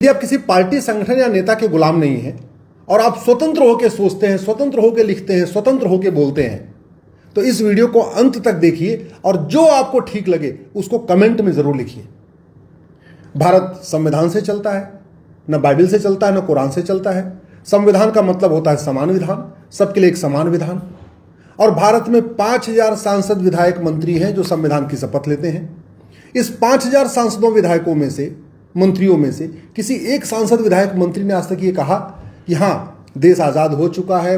यदि आप किसी पार्टी, संगठन या नेता के गुलाम नहीं हैं और आप स्वतंत्र होकर सोचते हैं, स्वतंत्र होकर लिखते हैं, स्वतंत्र होकर बोलते हैं, तो इस वीडियो को अंत तक देखिए और जो आपको ठीक लगे उसको कमेंट में जरूर लिखिए। भारत संविधान से चलता है, न बाइबल से चलता है, न कुरान से चलता है। संविधान का मतलब होता है समान विधान, सबके लिए एक समान विधान। और भारत में 5000 सांसद, विधायक, मंत्री हैं जो संविधान की शपथ लेते हैं। इस 5000 सांसदों, विधायकों में से, मंत्रियों में से किसी एक सांसद, विधायक, मंत्री ने आज तक ये कहा कि हाँ, देश आज़ाद हो चुका है,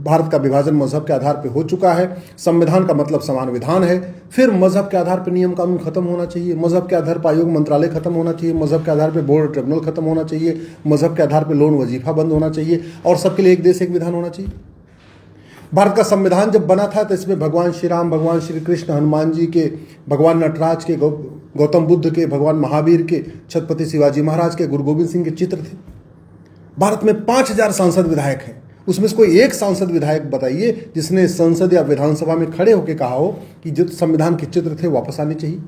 भारत का विभाजन मजहब के आधार पर हो चुका है, संविधान का मतलब समान विधान है, फिर मजहब के आधार पर नियम कानून खत्म होना चाहिए, मजहब के आधार पर आयोग मंत्रालय खत्म होना चाहिए, मजहब के आधार पर बोर्ड ट्रिब्यूनल खत्म होना चाहिए, मजहब के आधार पर लोन वजीफा बंद होना चाहिए और सबके लिए एक देश एक विधान होना चाहिए। भारत का संविधान जब बना था तो इसमें भगवान श्री राम, भगवान श्री कृष्ण, हनुमान जी के, भगवान नटराज के, गौतम बुद्ध के, भगवान महावीर के, छत्रपति शिवाजी महाराज के, गुरु गोविंद सिंह के चित्र थे। भारत में 5000 सांसद, विधायक हैं। उसमें से कोई एक सांसद, विधायक बताइए जिसने संसद या विधानसभा में खड़े होकर कहा हो कि जो संविधान के चित्र थे वापस आने चाहिए।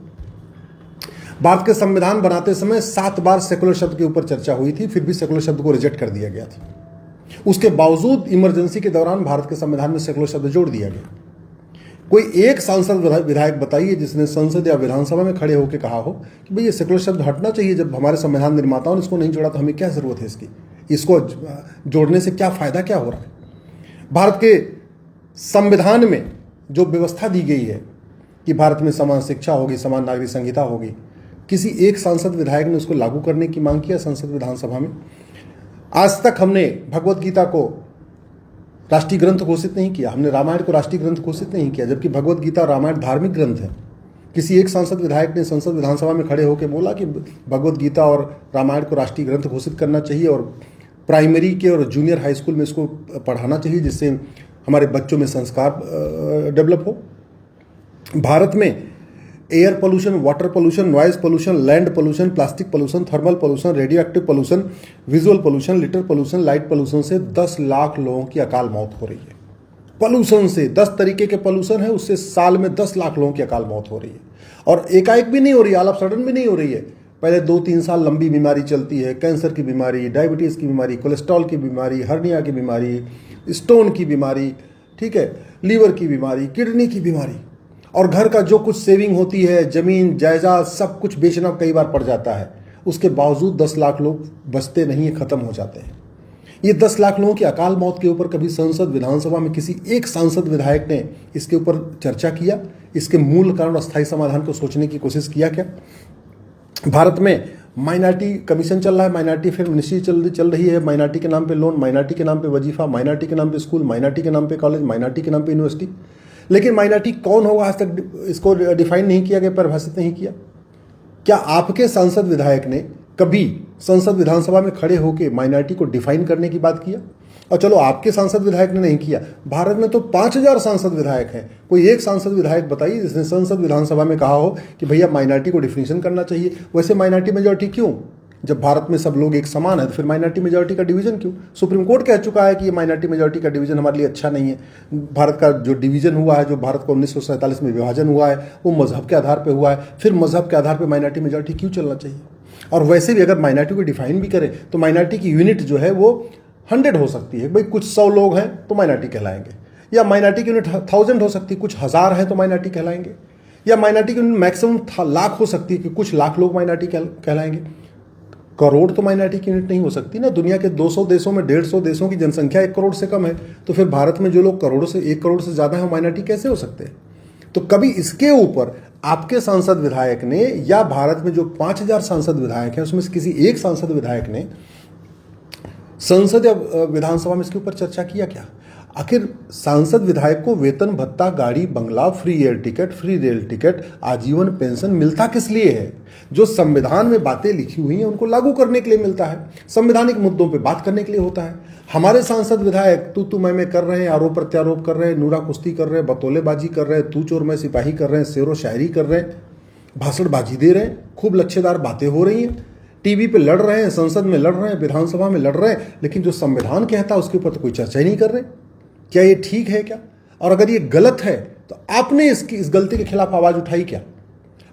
भारत के संविधान बनाते समय 7 बार सेकुलर शब्द के ऊपर चर्चा हुई थी, फिर भी सेकुलर शब्द को रिजेक्ट कर दिया गया था। उसके बावजूद इमरजेंसी के दौरान भारत के संविधान में सेकुलर शब्द जोड़ दिया गया। कोई एक सांसद, विधायक बताइए जिसने संसद या विधानसभा में खड़े होकर कहा हो कि भाई ये सेकुलर शब्द हटना चाहिए, जब हमारे संविधान निर्माताओं ने इसको नहीं जोड़ा तो हमें क्या जरूरत है इसकी, इसको जोड़ने से क्या फायदा, क्या हो रहा है। भारत के संविधान में जो व्यवस्था दी गई है कि भारत में समान शिक्षा होगी, समान नागरिक संहिता होगी, किसी एक सांसद, विधायक ने उसको लागू करने की मांग किया संसद, विधानसभा में। आज तक हमने भगवत गीता को राष्ट्रीय ग्रंथ घोषित नहीं किया, हमने रामायण को राष्ट्रीय ग्रंथ घोषित नहीं किया, जबकि भगवत गीता और रामायण धार्मिक ग्रंथ है। किसी एक सांसद, विधायक ने संसद, विधानसभा में खड़े होकर बोला कि भगवत गीता और रामायण को राष्ट्रीय ग्रंथ घोषित करना चाहिए और प्राइमरी के और जूनियर हाई स्कूल में इसको पढ़ाना चाहिए, जिससे हमारे बच्चों में संस्कार डेवलप हो। भारत में air pollution, water pollution, noise pollution, land pollution, plastic pollution, thermal pollution, radio active pollution, visual pollution, litre pollution, light pollution से 10 लाख लोगों की अकाल मौत हो रही है। पोल्यूशन से 10 तरीके के पोल्यूशन है, उससे साल में 10 लाख लोगों की अकाल मौत हो रही है। और एकाएक भी नहीं हो रही है, ऑल ऑफ सडन भी नहीं हो रही है। पहले 2-3 साल लंबी बीमारी चलती है, कैंसर की बीमारी, डायबिटीज़ की बीमारी, कोलेस्ट्रॉल की बीमारी, हर्निया की बीमारी, स्टोन की बीमारी, ठीक है, लीवर की बीमारी, किडनी की बीमारी, और घर का जो कुछ सेविंग होती है, जमीन जायदाद सब कुछ बेचना कई बार पड़ जाता है। उसके बावजूद 10 लाख लोग बचते नहीं है, ख़त्म हो जाते हैं। ये 10 लाख लोगों की अकाल मौत के ऊपर कभी संसद, विधानसभा में किसी एक सांसद, विधायक ने इसके ऊपर चर्चा किया? इसके मूल कारण, अस्थायी समाधान को सोचने की कोशिश किया क्या? भारत में माइनॉरिटी कमीशन चल रहा है, माइनॉरिटी फिल्म मिनिस्ट्री चल रही है, माइनॉरिटी के नाम पे लोन, माइनॉरिटी के नाम पे वजीफा, माइनॉरिटी के नाम पे स्कूल, माइनॉरिटी के नाम पे कॉलेज, माइनॉरिटी के नाम पे यूनिवर्सिटी। लेकिन माइनॉरिटी कौन होगा आज तक इसको डिफाइन नहीं किया गया, परिभाषित नहीं किया। क्या आपके सांसद, विधायक ने कभी संसद, विधानसभा में खड़े होकर माइनॉरिटी को डिफाइन करने की बात किया? और चलो आपके सांसद, विधायक ने नहीं किया, भारत में तो 5000 सांसद, विधायक हैं। कोई एक सांसद, विधायक बताइए जिसने संसद, विधानसभा में कहा हो कि भैया माइनॉरिटी को डिफिनेशन करना चाहिए। वैसे माइनॉरिटी मेजॉरिटी क्यों? जब भारत में सब लोग एक समान है तो फिर माइनॉरिटी मेजॉरिटी का डिवीजन क्यों? सुप्रीम कोर्ट कह चुका है कि ये माइनॉरिटी मेजॉरिटी का डिवीजन हमारे लिए अच्छा नहीं है। भारत का जो डिवीजन हुआ है, जो भारत को 1947 में विभाजन हुआ है, वो मजहब के आधार पर हुआ है। फिर मजहब के आधार पर माइनॉरिटी मेजॉरिटी क्यों चलना चाहिए? और वैसे भी अगर माइनॉरिटी को डिफाइन भी करें तो माइनॉरिटी की यूनिट जो है वो 100 हो सकती है। भाई कुछ 100 लोग हैं तो माइनॉरिटी कहलाएंगे, या माइनॉरिटी की यूनिट 1000 हो सकती है, कुछ 1000 हैं तो माइनॉरिटी कहलाएंगे, या माइनॉरिटी की यूनिट मैक्सिमम लाख हो सकती है कि कुछ लाख लोग माइनॉरिटी कहलाएंगे। करोड़ तो माइनॉरिटी की यूनिट नहीं हो सकती ना। दुनिया के 200 देशों में 150 देशों की जनसंख्या 1 करोड़ से कम है, तो फिर भारत में जो लोग 1 करोड़ से ज़्यादा है माइनॉरिटी कैसे हो सकते हैं? तो कभी इसके ऊपर आपके सांसद, विधायक ने, या भारत में जो 5000 सांसद, विधायक हैं उसमें से किसी एक सांसद, विधायक ने संसद या विधानसभा में इसके ऊपर चर्चा किया क्या? आखिर सांसद, विधायक को वेतन, भत्ता, गाड़ी, बंगला, free air ticket, free rail ticket, आजीवन पेंशन मिलता किस लिए है? जो संविधान में बातें लिखी हुई हैं उनको लागू करने के लिए मिलता है, संवैधानिक मुद्दों पे बात करने के लिए होता है। हमारे सांसद, विधायक तू मैं कर रहे हैं, आरोप प्रत्यारोप कर रहे हैं, नूरा कुश्ती कर रहे हैं, बतौलेबाजी कर रहे हैं, तू चोर मैं सिपाही कर रहे हैं, शेरो शायरी कर रहे हैं, भाषणबाजी दे रहे हैं, खूब लच्छेदार बातें हो रही हैं, टीवी पे लड़ रहे हैं, संसद में लड़ रहे हैं, विधानसभा में लड़ रहे हैं, लेकिन जो संविधान कहता है उसके ऊपर तो कोई चर्चा ही नहीं कर रहे। क्या ये ठीक है क्या? और अगर ये गलत है तो आपने इस गलती के खिलाफ आवाज उठाई क्या?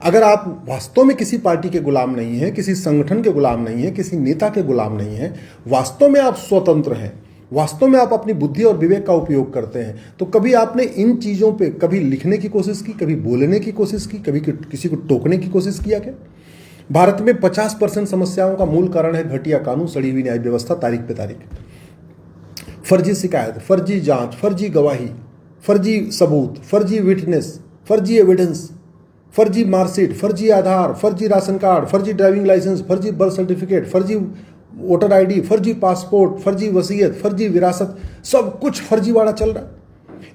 अगर आप वास्तव में किसी पार्टी के गुलाम नहीं हैं, किसी संगठन के गुलाम नहीं हैं, किसी नेता के गुलाम नहीं हैं, वास्तव में आप स्वतंत्र हैं, वास्तव में आप अपनी बुद्धि और विवेक का उपयोग करते हैं, तो कभी आपने इन चीज़ों पे कभी लिखने की कोशिश की, कभी बोलने की कोशिश की, कभी किसी को टोकने की कोशिश किया क्या? भारत में 50% समस्याओं का मूल कारण है घटिया कानून, सड़ी हुई न्याय व्यवस्था, तारीख पे तारीख, फर्जी शिकायत, फर्जी जांच, फर्जी गवाही, फर्जी सबूत, फर्जी विटनेस, फर्जी एविडेंस, फर्जी मार्कशीट, फर्जी आधार, फर्जी राशन कार्ड, फर्जी ड्राइविंग लाइसेंस, फर्जी बर्थ सर्टिफिकेट, फर्जी वोटर आईडी, फर्जी पासपोर्ट, फर्जी वसीयत, फर्जी विरासत, सब कुछ फर्जीवाड़ा चल रहा है।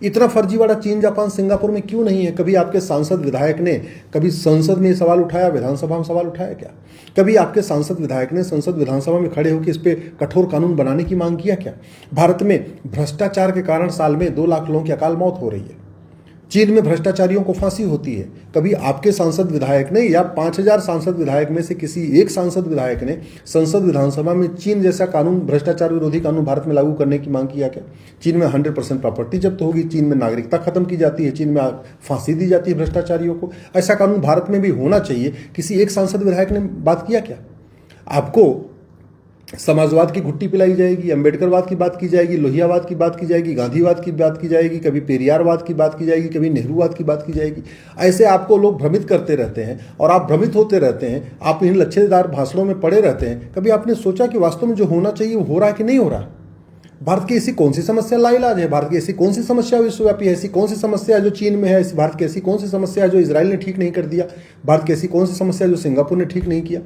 इतना फर्जीवाड़ा चीन, जापान, सिंगापुर में क्यों नहीं है? कभी आपके सांसद विधायक ने कभी संसद में सवाल उठाया, विधानसभा में सवाल उठाया क्या? कभी आपके सांसद विधायक ने संसद विधानसभा में खड़े होकर इस पे कठोर कानून बनाने की मांग किया क्या? भारत में भ्रष्टाचार के कारण साल में 2 लाख लोगों की अकाल मौत हो रही है। चीन में भ्रष्टाचारियों को फांसी होती है। कभी आपके सांसद विधायक ने या 5000 सांसद विधायक में से किसी एक सांसद विधायक ने संसद विधानसभा में चीन जैसा कानून, भ्रष्टाचार विरोधी कानून भारत में लागू करने की मांग किया क्या? चीन में 100% प्रॉपर्टी जब्त होगी, चीन में नागरिकता खत्म की जाती है, चीन में फांसी दी जाती है भ्रष्टाचारियों को। ऐसा कानून भारत में भी होना चाहिए। किसी एक सांसद विधायक ने बात किया क्या? आपको समाजवाद की घुट्टी पिलाई जाएगी, अंबेडकरवाद की बात की जाएगी, लोहियावाद की बात की जाएगी, गांधीवाद की बात की जाएगी, कभी पेरियारवाद की बात की जाएगी, कभी नेहरूवाद की बात की जाएगी। ऐसे आपको लोग भ्रमित करते रहते हैं और आप भ्रमित होते रहते हैं। आप इन लच्छेदार भाषणों में पड़े रहते हैं। कभी आपने सोचा कि वास्तव में जो होना चाहिए वो हो रहा है कि नहीं हो रहा? भारत की ऐसी कौन सी समस्या लाइलाज है? भारत की ऐसी कौन सी समस्या विश्वव्यापी है? ऐसी कौन सी समस्या है जो चीन में है? भारत की ऐसी कौन सी समस्या है जो इजराइल ने ठीक नहीं कर दिया? भारत की ऐसी कौन सी समस्या जो सिंगापुर ने ठीक नहीं किया?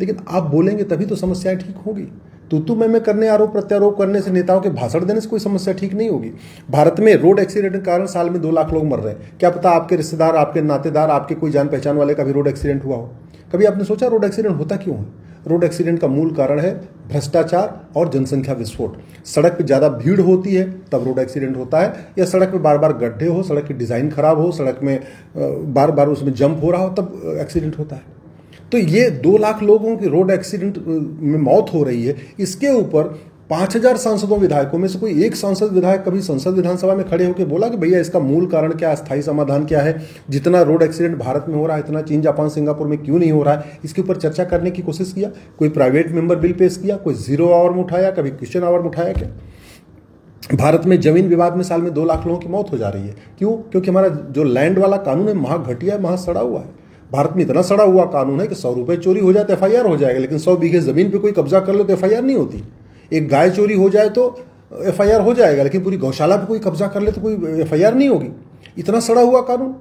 लेकिन आप बोलेंगे तभी तो समस्याएं ठीक होगी। तू मैं करने, आरोप प्रत्यारोप करने से, नेताओं के भाषण देने से कोई समस्या ठीक नहीं होगी। भारत में रोड एक्सीडेंट के कारण साल में 2 लाख लोग मर रहे हैं। क्या पता आपके रिश्तेदार, आपके नातेदार, आपके कोई जान पहचान वाले का भी रोड एक्सीडेंट हुआ हो? कभी आपने सोचा रोड एक्सीडेंट होता क्यों है? रोड एक्सीडेंट का मूल कारण है भ्रष्टाचार और जनसंख्या विस्फोट। सड़क पर ज़्यादा भीड़ होती है तब रोड एक्सीडेंट होता है, या सड़क पे बार बार गड्ढे हो, सड़क की डिज़ाइन खराब हो, सड़क में बार बार उसमें जंप हो रहा हो तब एक्सीडेंट होता है। तो ये 2 लाख लोगों की रोड एक्सीडेंट में मौत हो रही है। इसके ऊपर 5000 सांसदों विधायकों में से कोई एक सांसद विधायक कभी संसद विधानसभा में खड़े होकर बोला कि भैया इसका मूल कारण क्या है, स्थायी समाधान क्या है? जितना रोड एक्सीडेंट भारत में हो रहा है इतना चीन, जापान, सिंगापुर में क्यों नहीं हो रहा है? इसके ऊपर चर्चा करने की कोशिश किया? कोई प्राइवेट मेंबर बिल पेश किया? कोई 0 आवर में उठाया? कभी क्वेश्चन आवर में उठाया क्या? भारत में जमीन विवाद में साल में 2 लाख लोगों की मौत हो जा रही है। क्यों? क्योंकि हमारा जो लैंड वाला कानून है महा घटिया है, महा सड़ा हुआ है। भारत में इतना सड़ा हुआ कानून है कि 100 रुपए चोरी हो जाए तो FIR हो जाएगा, लेकिन 100 बीघे जमीन पे कोई कब्जा कर लो तो FIR नहीं होती। एक गाय चोरी हो जाए तो FIR हो जाएगा, लेकिन पूरी गौशाला पे कोई कब्जा कर ले तो कोई FIR नहीं होगी। इतना सड़ा हुआ कानून।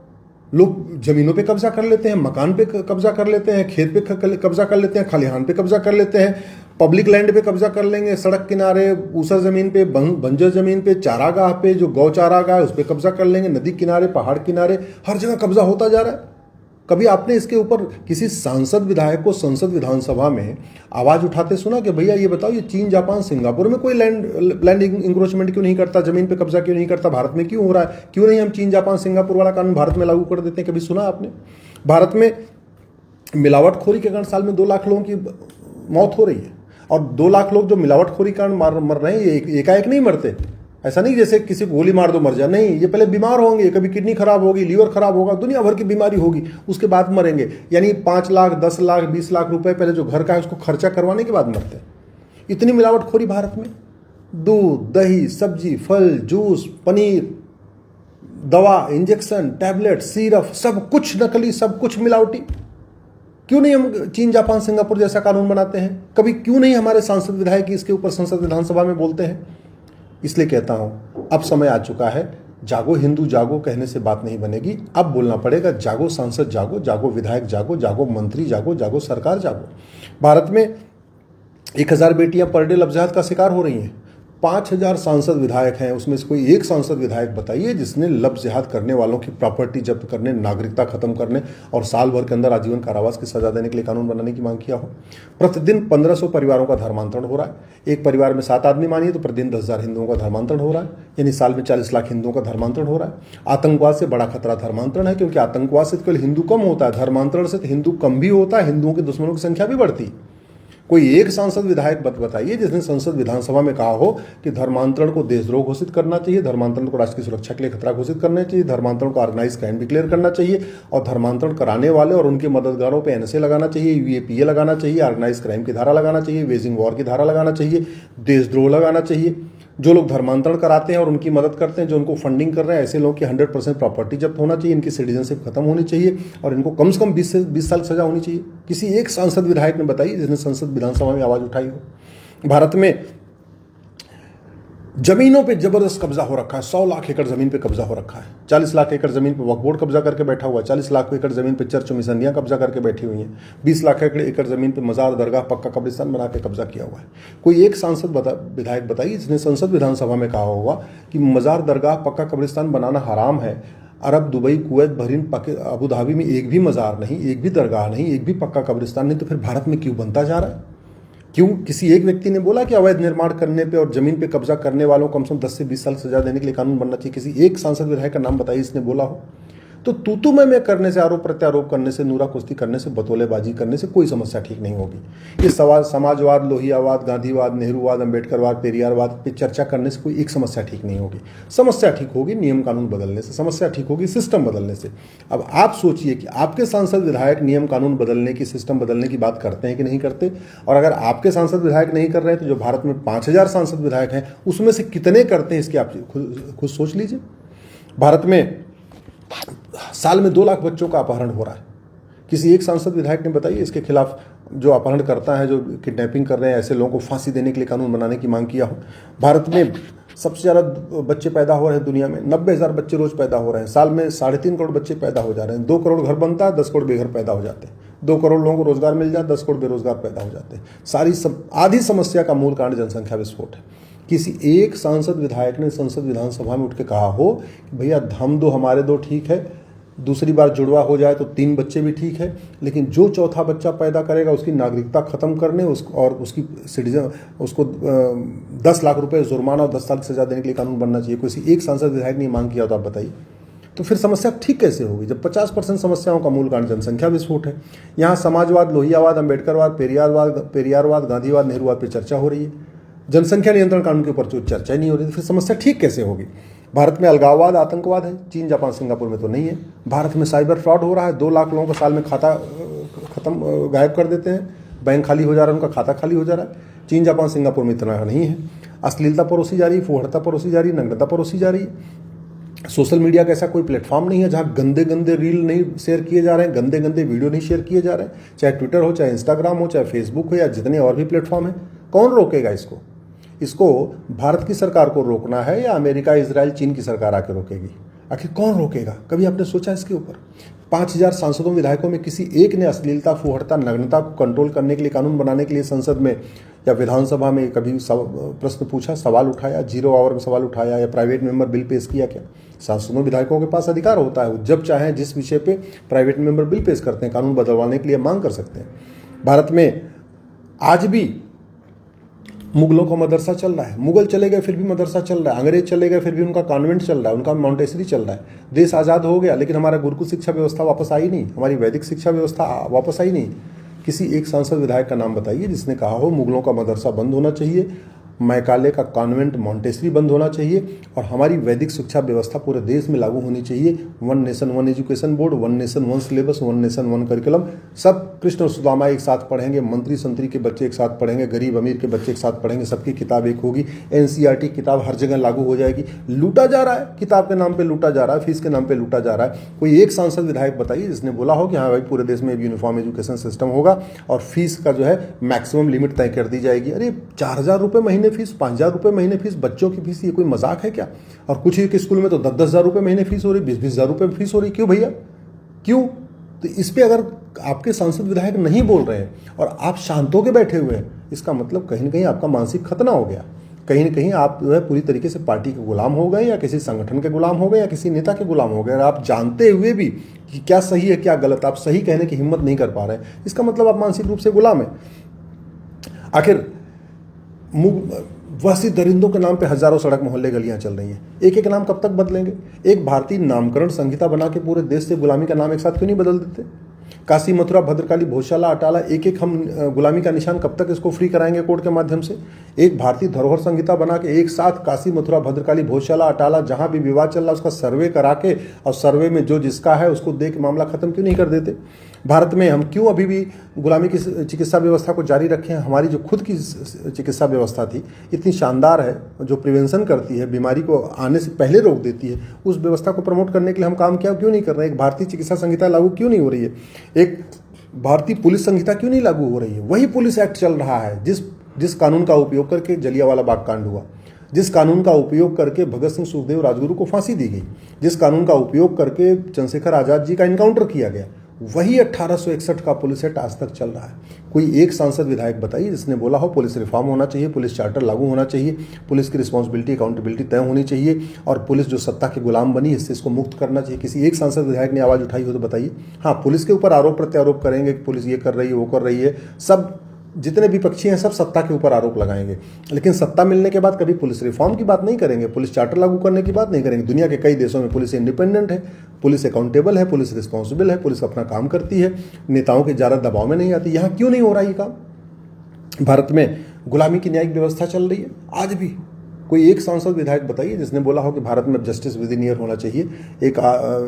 लोग जमीनों पे कब्जा कर लेते हैं, मकान पे कब्जा कर लेते हैं, खेत पे कब्जा कर लेते हैं, खलिहान पे कब्जा कर लेते हैं, पब्लिक लैंड पे कब्जा कर लेंगे, सड़क किनारे, ऊसर जमीन पे, बंजर जमीन पे, चारागाह पे, जो गौ चारागाह है उस पर कब्जा कर लेंगे, नदी किनारे, पहाड़ किनारे, हर जगह कब्जा होता जा रहा है। कभी आपने इसके ऊपर किसी सांसद विधायक को संसद विधानसभा में आवाज उठाते सुना कि भैया ये बताओ, ये चीन, जापान, सिंगापुर में कोई लैंड इंक्रोचमेंट क्यों नहीं करता, जमीन पे कब्जा क्यों नहीं करता? भारत में क्यों हो रहा है? क्यों नहीं हम चीन, जापान, सिंगापुर वाला कानून भारत में लागू कर देते हैं? कभी सुना आपने? भारत में मिलावटखोरी के कारण साल में 2 लाख लोगों की मौत हो रही है, और 2 लाख लोग जो मिलावटखोरी के कारण मर रहे हैं, ये एकाएक नहीं मरते। ऐसा नहीं जैसे किसी को गोली मार दो मर जाए, नहीं, ये पहले बीमार होंगे, कभी किडनी खराब होगी, लीवर खराब होगा, दुनिया भर की बीमारी होगी, उसके बाद मरेंगे। यानी 5 लाख, 10 लाख, 20 लाख रुपए पहले जो घर का है उसको खर्चा करवाने के बाद मरते हैं। इतनी मिलावटखोरी भारत में। दूध, दही, सब्जी, फल, जूस, पनीर, दवा, इंजेक्शन, टैबलेट, सिरप, सब कुछ नकली, सब कुछ मिलावटी। क्यों नहीं हम चीन, जापान, सिंगापुर जैसा कानून बनाते हैं? कभी क्यों नहीं हमारे सांसद विधायक इसके ऊपर संसद विधानसभा में बोलते हैं? इसलिए कहता हूं अब समय आ चुका है, जागो हिंदू जागो कहने से बात नहीं बनेगी। अब बोलना पड़ेगा जागो सांसद जागो, जागो विधायक जागो, जागो मंत्री जागो, जागो सरकार जागो। भारत में 1000 बेटियां पर डे लफ्ज़ का शिकार हो रही हैं। 5000 सांसद विधायक हैं, उसमें से कोई एक सांसद विधायक बताइए जिसने लफ्ज़ जिहाद करने वालों की प्रॉपर्टी जब्त करने, नागरिकता खत्म करने और साल भर के अंदर आजीवन कारावास की सजा देने के लिए कानून बनाने की मांग किया हो। प्रतिदिन 1500 परिवारों का धर्मांतरण हो रहा है। एक परिवार में 7 आदमी मानिए तो प्रतिदिन 10,000 हिंदुओं का धर्मांतरण हो रहा है, यानी साल में 40 लाख हिंदुओं का धर्मांतरण हो रहा है। आतंकवाद से बड़ा खतरा धर्मांतरण है, क्योंकि आतंकवाद से केवल हिंदू कम होता है, धर्मांतरण से हिंदू कम भी होता है, हिंदुओं के दुश्मनों की संख्या भी बढ़ती है। कोई एक सांसद विधायक बताइए जिसने संसद विधानसभा में कहा हो कि धर्मांतरण को देशद्रोह घोषित करना चाहिए, धर्मांतरण को राष्ट्र की सुरक्षा के लिए खतरा घोषित करना चाहिए, धर्मांतरण को ऑर्गेनाइज क्राइम डिक्लेयर करना चाहिए और धर्मांतरण कराने वाले और उनके मददगारों पर एनएसए लगाना चाहिए, यूएपीए लगाना चाहिए, ऑर्गेनाइज क्राइम की धारा लगाना चाहिए, वेजिंग वॉर की धारा लगाना चाहिए, देशद्रोह लगाना चाहिए। जो लोग धर्मांतरण कराते हैं और उनकी मदद करते हैं, जो उनको फंडिंग कर रहे हैं, ऐसे लोगों की 100% प्रॉपर्टी जब्त होना चाहिए, इनकी सिटीजनशिप खत्म होनी चाहिए और इनको कम से कम 20 साल सजा होनी चाहिए। किसी एक सांसद विधायक ने बताई जिसने संसद विधानसभा में आवाज उठाई हो। भारत में जमीनों पे जबरदस्त कब्जा हो रखा है, 100 लाख एकड़ जमीन पे कब्जा हो रखा है, 40 लाख एकड़ जमीन पे वक्फ बोर्ड कब्जा करके बैठा हुआ है, 40 लाख एकड़ जमीन पे चर्च मिशनियां कब्जा करके बैठी हुई हैं, 20 लाख एकड़ जमीन पे मजार दरगाह पक्का कब्रिस्तान बना के कब्जा किया हुआ है। कोई एक सांसद विधायक बताइए जिसने संसद विधानसभा में कहा होगा कि मजार दरगाह पक्का कब्रिस्तान बनाना हराम है, Arab, Dubai, Kuwait, Bahrain, Abu Dhabi में एक भी मजार नहीं, एक भी दरगाह नहीं, एक भी पक्का कब्रिस्तान नहीं, तो फिर भारत में क्यों बनता जा रहा है? क्यों किसी एक व्यक्ति ने बोला कि अवैध निर्माण करने पे और जमीन पे कब्जा करने वालों को कम से कम 10 से 20 साल सजा देने के लिए कानून बनना चाहिए? किसी एक सांसद विधायक का नाम बताइए इसने बोला हो। तो तू मैं करने से, आरोप प्रत्यारोप करने से, नूरा कुश्ती करने से, बतौलेबाजी करने से कोई समस्या ठीक नहीं होगी। ये सवाल समाजवाद, लोहियावाद, गांधीवाद, नेहरूवाद, अंबेडकरवाद, पेरियारवाद पे चर्चा करने से कोई एक समस्या ठीक नहीं होगी। समस्या ठीक होगी नियम कानून बदलने से, समस्या ठीक होगी सिस्टम बदलने से। अब आप सोचिए कि आपके सांसद विधायक नियम कानून बदलने की, सिस्टम बदलने की बात करते हैं कि नहीं करते? और अगर आपके सांसद विधायक नहीं कर रहे हैं तो जो भारत में 5000 सांसद विधायक हैं उसमें से कितने करते हैं, इसकी आप खुद सोच लीजिए। भारत में साल में 2 लाख बच्चों का अपहरण हो रहा है। किसी एक सांसद विधायक ने बताइए इसके खिलाफ, जो अपहरण करता है, जो किडनैपिंग कर रहे हैं, ऐसे लोगों को फांसी देने के लिए कानून बनाने की मांग किया हो। भारत में सबसे ज़्यादा बच्चे पैदा हो रहे हैं दुनिया में, 90,000 बच्चे रोज पैदा हो रहे हैं। साल में 3.5 करोड़ बच्चे पैदा हो जा रहे हैं। 2 करोड़ घर बनता है, 10 करोड़ बेघर पैदा हो जाते हैं। 2 करोड़ लोगों को रोजगार मिल जाए, 10 करोड़ बेरोजगार पैदा हो जाते हैं। आधी समस्या का मूल कारण जनसंख्या विस्फोट है। किसी एक सांसद विधायक ने संसद विधानसभा में उठ के कहा हो कि भैया हम 2 हमारे 2 ठीक है, दूसरी बार जुड़वा हो जाए तो 3 बच्चे भी ठीक है, लेकिन जो चौथा बच्चा पैदा करेगा उसकी नागरिकता खत्म करने और उसकी सिटीजन उसको 10 लाख रुपए जुर्माना और 10 साल की सजा देने के लिए कानून बनना चाहिए। किसी एक सांसद विधायक ने मांग किया तो आप बताइए, तो फिर समस्या ठीक कैसे होगी जब 50% समस्याओं का मूल कारण जनसंख्या विस्फोट है? यहाँ समाजवाद, लोहियावाद, अंबेडकरवाद, पेरियारवाद, गांधीवाद, नेहरूवाद पर चर्चा हो रही है, जनसंख्या नियंत्रण कानून के ऊपर चर्चा ही नहीं हो रही, तो फिर समस्या ठीक कैसे होगी? भारत में अलगाववाद, आतंकवाद है, चीन, जापान, सिंगापुर में तो नहीं है। भारत में साइबर फ्रॉड हो रहा है, 2 लाख लोगों का साल में खाता गायब कर देते हैं, बैंक खाली हो जा रहा है, उनका खाता खाली हो जा रहा है। चीन, जापान, सिंगापुर में इतना नहीं है। अश्लीलता परोसी जा रही है, फुहड़ता परोसी जा रही है, नग्नता परोसी जा रही है। सोशल मीडिया का ऐसा कोई प्लेटफॉर्म नहीं है जहाँ गंदे गंदे रील नहीं शेयर किए जा रहे हैं, गंदे गंदे वीडियो नहीं शेयर किए जा रहे हैं, चाहे ट्विटर हो, चाहे इंस्टाग्राम हो, चाहे फेसबुक हो, या जितने और भी प्लेटफॉर्म है। कौन रोकेगा इसको भारत की सरकार को रोकना है या अमेरिका, इजराइल, चीन की सरकार आके रोकेगी? आखिर कौन रोकेगा? कभी आपने सोचा इसके ऊपर? 5000 सांसदों विधायकों में किसी एक ने अश्लीलता, फुहड़ता, नग्नता को कंट्रोल करने के लिए, कानून बनाने के लिए संसद में या विधानसभा में कभी प्रश्न पूछा, सवाल उठाया, 0 आवर में सवाल उठाया या प्राइवेट मेंबर बिल पेश किया? क्या सांसदों विधायकों के पास अधिकार होता है, जब चाहें जिस विषय पे प्राइवेट मेंबर बिल पेश करते हैं, कानून बदलवाने के लिए मांग कर सकते हैं। भारत में आज भी मुगलों का मदरसा चल रहा है, मुगल चले गए फिर भी मदरसा चल रहा है, अंग्रेज चले गए फिर भी उनका कॉन्वेंट चल रहा है, उनका मॉन्टेसरी चल रहा है। देश आज़ाद हो गया लेकिन हमारा गुरुकुल शिक्षा व्यवस्था वापस आई नहीं, हमारी वैदिक शिक्षा व्यवस्था वापस आई नहीं। किसी एक सांसद विधायक का नाम बताइए जिसने कहा हो मुगलों का मदरसा बंद होना चाहिए, मैकाले का कॉन्वेंट मॉन्टेसरी बंद होना चाहिए और हमारी वैदिक शिक्षा व्यवस्था पूरे देश में लागू होनी चाहिए। 1 nation 1 education board, 1 nation 1 syllabus, 1 nation 1 curriculum. सब कृष्ण और सुदामा एक साथ पढ़ेंगे, मंत्री संतरी के बच्चे एक साथ पढ़ेंगे, गरीब अमीर के बच्चे एक साथ पढ़ेंगे, सबकी किताब एक होगी। NCERT किताब हर जगह लागू हो जाएगी। लूटा जा रहा है, किताब के नाम पर लूटा जा रहा है, फीस के नाम पर लूटा जा रहा है। कोई एक सांसद विधायक बताइए जिसने बोला हो कि हाँ भाई पूरे देश में यूनिफॉर्म एजुकेशन सिस्टम होगा और फीस का जो है मैक्सिमम लिमिट तय कर दी जाएगी। अरे 4000 रुपये महीने फीस, 5000 रुपये महीने फीस, बच्चों की फीस, ये कोई मजाक है क्या? और कुछ ही स्कूल में तो 10-10 हज़ार रुपये महीने फीस हो रही, 20-20 हज़ार रुपये फीस हो रही। क्यों भैया, क्यों? तो इस पे अगर आपके सांसद विधायक नहीं बोल रहे हैं और आप शांत होकर बैठे हुए हैं, इसका मतलब कहीं ना कहीं आपका मानसिक खतना हो गया। कहीं ना कहीं आप जो है पूरी तरीके से पार्टी के गुलाम हो गए या किसी संगठन के गुलाम हो गए या किसी नेता के गुलाम हो गए। और आप जानते हुए भी कि क्या सही है क्या गलत, आप सही कहने की हिम्मत नहीं कर पा रहे हैं, इसका मतलब आप मानसिक रूप से गुलाम है। आखिर वैसी दरिंदों के नाम पे हजारों सड़क मोहल्ले गलियां चल रही हैं, एक एक नाम कब तक बदलेंगे? एक भारतीय नामकरण संहिता बना के पूरे देश से गुलामी का नाम एक साथ क्यों नहीं बदल देते? काशी, मथुरा, भद्रकाली, भोजशाला, अटाला, एक एक हम गुलामी का निशान कब तक इसको फ्री कराएंगे कोर्ट के माध्यम से? एक भारतीय धरोहर संहिता बना के एक साथ काशी, मथुरा, भद्रकाली, भोजशाला, अटाला जहां भी विवाद चल रहा है उसका सर्वे करा के और सर्वे में जो जिसका है उसको दे के मामला खत्म क्यों नहीं कर देते? भारत में हम क्यों अभी भी गुलामी की चिकित्सा व्यवस्था को जारी रखें? हमारी जो खुद की चिकित्सा व्यवस्था थी इतनी शानदार है, जो प्रिवेंशन करती है, बीमारी को आने से पहले रोक देती है, उस व्यवस्था को प्रमोट करने के लिए हम काम क्यों नहीं कर रहे हैं? एक भारतीय चिकित्सा संहिता लागू क्यों नहीं हो रही है? एक भारतीय पुलिस संहिता क्यों नहीं लागू हो रही है? वही पुलिस एक्ट चल रहा है जिस कानून का उपयोग करके जलियांवाला बाग कांड हुआ, जिस कानून का उपयोग करके भगत सिंह, सुखदेव, राजगुरु को फांसी दी गई, जिस कानून का उपयोग करके चंद्रशेखर आजाद जी का इनकाउंटर किया गया, वही 1861 का पुलिस एक्ट आज तक चल रहा है। कोई एक सांसद विधायक बताइए जिसने बोला हो पुलिस रिफॉर्म होना चाहिए, पुलिस चार्टर लागू होना चाहिए, पुलिस की रिस्पॉन्सिबिलिटी, अकाउंटेबिलिटी तय होनी चाहिए और पुलिस जो सत्ता के गुलाम बनी इससे इसको मुक्त करना चाहिए। किसी एक सांसद विधायक ने आवाज़ उठाई हो तो बताइए। हाँ, पुलिस के ऊपर आरोप प्रत्यारोप करेंगे कि पुलिस ये कर रही है, वो कर रही है, सब जितने विपक्षी हैं सब सत्ता के ऊपर आरोप लगाएंगे, लेकिन सत्ता मिलने के बाद कभी पुलिस रिफॉर्म की बात नहीं करेंगे, पुलिस चार्टर लागू करने की बात नहीं करेंगे। दुनिया के कई देशों में पुलिस इंडिपेंडेंट है, पुलिस अकाउंटेबल है, पुलिस रिस्पॉन्सिबल है, पुलिस अपना काम करती है, नेताओं के ज़्यादा दबाव में नहीं आती। यहाँ क्यों नहीं हो रहा ये काम? भारत में गुलामी की न्यायिक व्यवस्था चल रही है आज भी। कोई एक सांसद विधायक बताइए जिसने बोला हो कि भारत में जस्टिस विद इन ईयर होना चाहिए, एक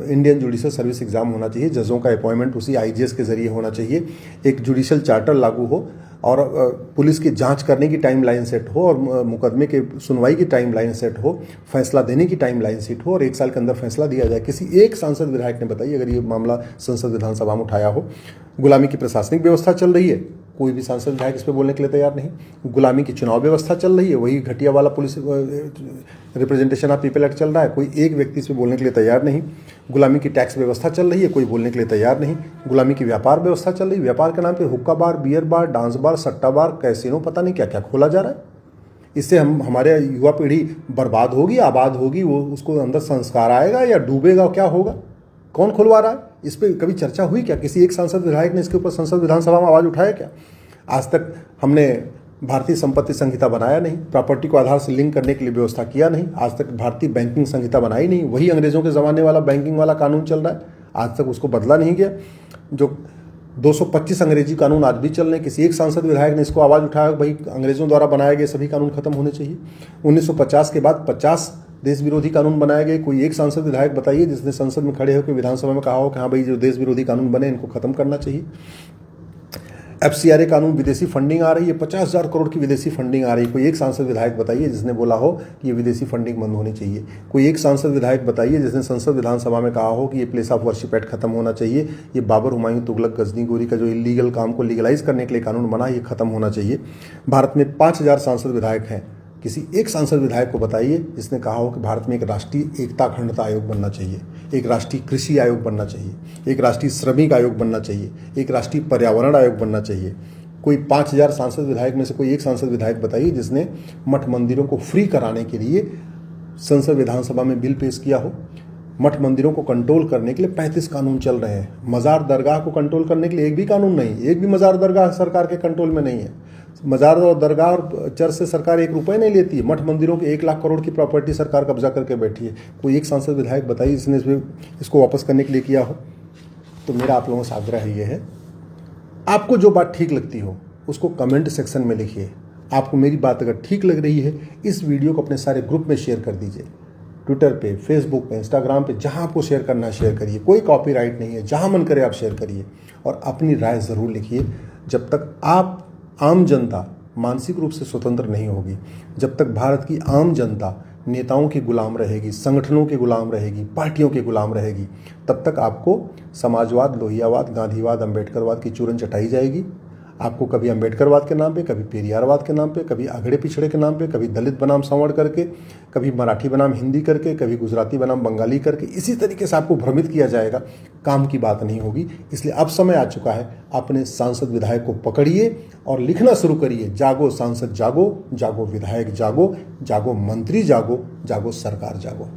इंडियन जुडिशियल सर्विस एग्जाम होना चाहिए, जजों का अपॉइंटमेंट उसी आईजीएस के जरिए होना चाहिए, एक जुडिशियल चार्टर लागू हो और पुलिस की जांच करने की टाइम लाइन सेट हो और मुकदमे के सुनवाई की टाइम लाइन सेट हो, फैसला देने की टाइम लाइन सेट हो और 1 साल के अंदर फैसला दिया जाए। किसी एक सांसद विधायक ने बताइए अगर ये मामला संसद विधानसभा में उठाया हो। गुलामी की प्रशासनिक व्यवस्था चल रही है, कोई भी सांसद विधायक इस पर बोलने के लिए तैयार नहीं। गुलामी की चुनाव व्यवस्था चल रही है, वही घटिया वाला police representation of people act चल रहा है, कोई एक व्यक्ति इस पर बोलने के लिए तैयार नहीं। गुलामी की टैक्स व्यवस्था चल रही है, कोई बोलने के लिए तैयार नहीं। गुलामी की व्यापार व्यवस्था चल रही है, व्यापार के नाम पे हुक्का बार, बियर बार, डांस बार, सट्टा बार, कैसीनो, पता नहीं क्या क्या खोला जा रहा है। इससे हमारे युवा पीढ़ी बर्बाद होगी, आबाद होगी, वो उसको अंदर संस्कार आएगा या डूबेगा, क्या होगा? कौन खुलवा रहा है? इस पर कभी चर्चा हुई क्या? किसी एक सांसद विधायक ने इसके ऊपर संसद विधानसभा में आवाज़ उठाया क्या? आज तक हमने भारतीय संपत्ति संहिता बनाया नहीं, प्रॉपर्टी को आधार से लिंक करने के लिए व्यवस्था किया नहीं, आज तक भारतीय बैंकिंग संहिता बनाई नहीं, वही अंग्रेजों के ज़माने वाला बैंकिंग वाला कानून चल रहा है, आज तक उसको बदला नहीं गया। जो 225 अंग्रेजी कानून आज भी चल रहे हैं, किसी एक सांसद विधायक ने इसको आवाज़ उठाया भाई अंग्रेजों द्वारा बनाए गए सभी कानून खत्म होने चाहिए। 1950 के बाद 50 देश विरोधी कानून बनाए गए, कोई एक सांसद विधायक बताइए जिसने संसद में खड़े होकर विधानसभा में कहा हो कि हाँ भाई जो देश विरोधी कानून बने इनको खत्म करना चाहिए। FCRA कानून, विदेशी फंडिंग आ रही है, 50,000 करोड़ की विदेशी फंडिंग आ रही है, कोई एक सांसद विधायक बताइए जिसने बोला हो कि ये विदेशी फंडिंग बंद होनी चाहिए। कोई एक सांसद विधायक बताइए जिसने संसद विधानसभा में कहा हो कि ये प्लेस ऑफ वर्शिप एक्ट खत्म होना चाहिए, ये बाबर, हुमायूं, तुगलक, गजनी, गोरी का जो इलीगल काम को लीगलाइज करने के लिए कानून बना ये खत्म होना चाहिए। भारत में 5,000 सांसद विधायक हैं, किसी एक सांसद विधायक को बताइए जिसने कहा हो कि भारत में एक राष्ट्रीय एकता अखंडता आयोग बनना चाहिए, एक राष्ट्रीय कृषि आयोग बनना चाहिए, एक राष्ट्रीय श्रमिक आयोग बनना चाहिए, एक राष्ट्रीय पर्यावरण आयोग बनना चाहिए। कोई 5,000 सांसद विधायक में से कोई एक सांसद विधायक बताइए जिसने मठ मंदिरों को फ्री कराने के लिए संसद विधानसभा में बिल पेश किया हो। मठ मंदिरों को कंट्रोल करने के लिए 35 कानून चल रहे हैं, मज़ार दरगाह को कंट्रोल करने के लिए एक भी कानून नहीं, एक भी मज़ार दरगाह सरकार के कंट्रोल में नहीं है। मज़ार और दरगाह और चर्च से सरकार 1 रुपये नहीं लेती है, मठ मंदिरों के 1 लाख करोड़ की प्रॉपर्टी सरकार कब्जा करके बैठी है। कोई एक सांसद विधायक बताइए जिसने इसको वापस करने के लिए किया हो। तो मेरा आप लोगों से आग्रह ये है, आपको जो बात ठीक लगती हो उसको कमेंट सेक्शन में लिखिए। आपको मेरी बात अगर ठीक लग रही है इस वीडियो को अपने सारे ग्रुप में शेयर कर दीजिए, ट्विटर पे, फेसबुक पे, इंस्टाग्राम पे, जहां आपको शेयर करना है शेयर करिए, कोई कॉपीराइट नहीं है, जहां मन करे आप शेयर करिए और अपनी राय ज़रूर लिखिए। जब तक आप आम जनता मानसिक रूप से स्वतंत्र नहीं होगी, जब तक भारत की आम जनता नेताओं के गुलाम रहेगी, संगठनों के गुलाम रहेगी, पार्टियों के गुलाम रहेगी, तब तक आपको समाजवाद, लोहियावाद, गांधीवाद, अंबेडकरवाद की चूरन चटाई जाएगी। आपको कभी अंबेडकरवाद के नाम पे, कभी पेरियारवाद के नाम पे, कभी अगड़े पिछड़े के नाम पे, कभी दलित बनाम संवर्ण करके, कभी मराठी बनाम हिंदी करके, कभी गुजराती बनाम बंगाली करके, इसी तरीके से आपको भ्रमित किया जाएगा। काम की बात नहीं होगी। इसलिए अब समय आ चुका है, अपने सांसद विधायक को पकड़िए और लिखना शुरू करिए। जागो सांसद जागो, जागो विधायक जागो, जागो मंत्री जागो, जागो सरकार जागो।